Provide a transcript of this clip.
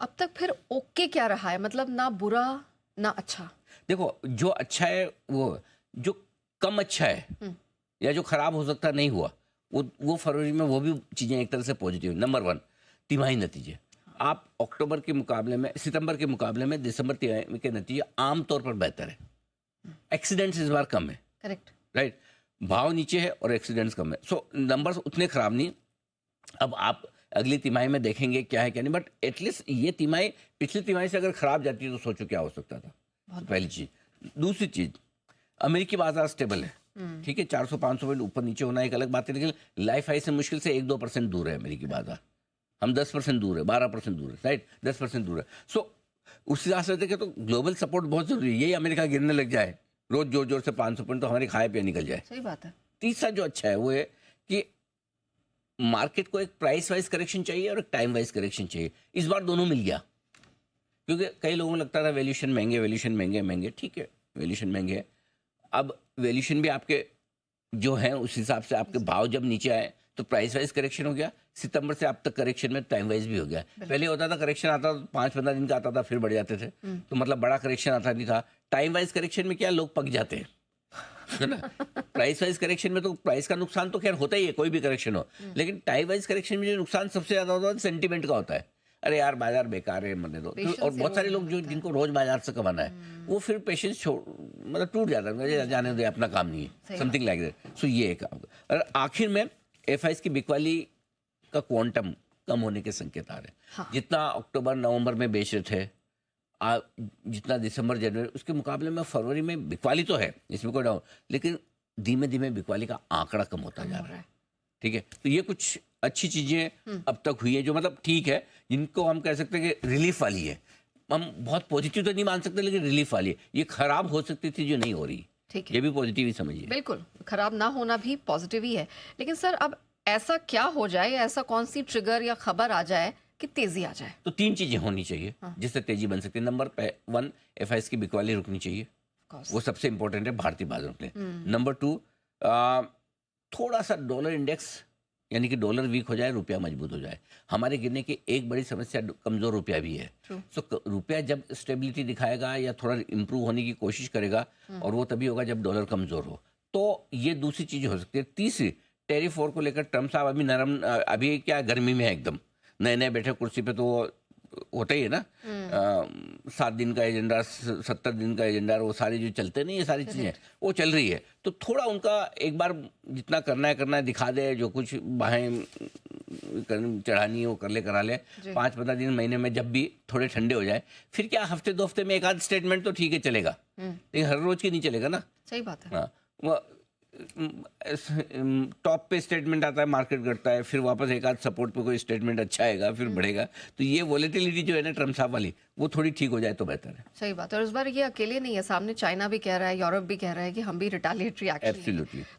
अब तक फिर ओके क्या रहा है, मतलब ना बुरा ना अच्छा? देखो, जो अच्छा है वो, जो कम अच्छा है हम्म, या जो खराब हो सकता नहीं हुआ, वो फरवरी में वो भी चीजें एक तरह से पॉजिटिव। नंबर वन, तिमाही नतीजे। आप अक्टूबर के मुकाबले में, सितंबर के मुकाबले में दिसंबर तिमाही के नतीजे आमतौर पर बेहतर है। एक्सीडेंट्स इस बार कम है, करेक्ट। राइट। भाव नीचे है और एक्सीडेंट्स कम है, सो नंबर्स उतने खराब नहीं। अब आप अगली तिमाही में देखेंगे क्या है क्या नहीं, बट एटलीस्ट ये तिमाही पिछली तिमाही से अगर खराब जाती है तो सोचो क्या हो सकता था। बहुत तो पहली चीज। दूसरी चीज, अमेरिकी बाजार स्टेबल है, ठीक है। 400-500 पॉइंट ऊपर नीचे होना एक अलग बात है, लेकिन लाइफ हाई से मुश्किल से 1-2% दूर है अमेरिकी बाजार। हम 10% दूर है, 12% दूर है, राइट, 10% दूर है। सो उस हिसाब से देखें तो ग्लोबल सपोर्ट बहुत जरूरी है। यही अमेरिका गिरने लग जाए रोज जोर जोर से 500 पॉइंट, तो हमारे खाए पे निकल जाए। सही बात है। तीसरा जो अच्छा है वो है कि मार्केट को एक प्राइस वाइज करेक्शन चाहिए और एक टाइम वाइज करेक्शन चाहिए। इस बार दोनों मिल गया, क्योंकि कई लोगों को लगता था वैल्यूएशन महंगे, वैल्यूएशन महंगे महंगे, ठीक है, वैल्यूएशन महंगे है। अब वैल्यूएशन भी आपके जो है उस हिसाब से आपके भाव जब नीचे आए तो प्राइस वाइज करेक्शन हो गया। सितंबर से अब तक करेक्शन में टाइम वाइज भी हो गया। पहले होता था करेक्शन आता था 5-15 दिन का आता था, फिर बढ़ जाते थे, तो मतलब बड़ा करेक्शन आता नहीं था। टाइम वाइज करेक्शन में क्या लोग पक जाते हैं, है ना। प्राइस वाइज करेक्शन में तो प्राइस का नुकसान तो खैर होता ही है, कोई भी करेक्शन हो, लेकिन टाइम वाइज करेक्शन में जो नुकसान सबसे ज्यादा होता है सेंटीमेंट का होता है। अरे यार बाजार बेकार है, मरने दो। और पेशेंस बहुत सारे लोग जो होता है। जिनको रोज बाजार से कमाना है, वो फिर पेशेंस छोड़, मतलब टूट जाता है, मुझे जाने दे, अपना काम नहीं है, समथिंग लाइक दैट। सो ये एक। और आखिर में एफआईएस की बिकवाली का क्वांटम कम होने के संकेत आ रहे हैं। हाँ। जितना अक्टूबर नवंबर में बेच रहे थे, जितना दिसंबर जनवरी, उसके मुकाबले में फरवरी में बिकवाली तो है, इसमें कोई डाउट, लेकिन धीमे धीमे बिकवाली का आंकड़ा कम होता जा रहा है, ठीक है। तो ये कुछ अच्छी चीजें अब तक हुई है जो मतलब ठीक है, जिनको हम कह सकते हैं कि रिलीफ वाली है। हम बहुत पॉजिटिव तो नहीं मान सकते, लेकिन रिलीफ वाली है। ये खराब हो सकती थी जो नहीं हो रही, ठीक है, ये भी पॉजिटिव ही समझिए। बिल्कुल खराब ना होना भी पॉजिटिव ही है। लेकिन सर अब ऐसा क्या हो जाए, ऐसा कौन सी ट्रिगर या खबर आ जाए कि तेजी आ जाए? तो 3 चीजें होनी चाहिए जिससे तेजी बन सकती है। नंबर 1, एफआईएस की बिकवाली रुकनी चाहिए, वो सबसे इंपॉर्टेंट है भारतीय बाजारों के लिए। नंबर 2, थोड़ा सा डॉलर इंडेक्स, यानी कि डॉलर वीक हो जाए, रुपया मजबूत हो जाए। हमारे गिरने की एक बड़ी समस्या कमजोर रुपया भी है। सो रुपया जब स्टेबिलिटी दिखाएगा या थोड़ा इंप्रूव होने की कोशिश करेगा, और वो तभी होगा जब डॉलर कमजोर हो। तो ये दूसरी चीज हो सकती है। तीसरी, टैरिफ वॉर को लेकर ट्रम्प साहब अभी नरम, अभी क्या गर्मी में है एकदम, नए नए बैठे कुर्सी पे, तो होता ही है ना। 7 दिन का एजेंडा, 70 दिन का एजेंडा, वो सारी जो चलते नहीं, ये सारी चीजें वो चल रही है। तो थोड़ा उनका एक बार जितना करना है दिखा दे, जो कुछ बाहें चढ़ानी है वो कर ले, करा ले। 5-15 दिन, महीने में जब भी थोड़े ठंडे हो जाए, फिर क्या हफ्ते 2 हफ्ते में एक आध स्टेटमेंट तो ठीक है चलेगा, लेकिन हर रोज की नहीं चलेगा ना। सही बात है। हाँ, वो टॉप पे स्टेटमेंट आता है, मार्केट घटता है, फिर वापस एक आध सपोर्ट पे कोई स्टेटमेंट अच्छा आएगा, फिर बढ़ेगा। तो ये वॉलेटिलिटी जो है ना ट्रम्प साहब वाली, वो थोड़ी ठीक हो जाए तो बेहतर है। सही बात है। और इस बार ये अकेले नहीं है, सामने चाइना भी कह रहा है, यूरोप भी कह रहा है कि हम भी रिटेलिएटरी एक्शन। एब्सोल्युटली।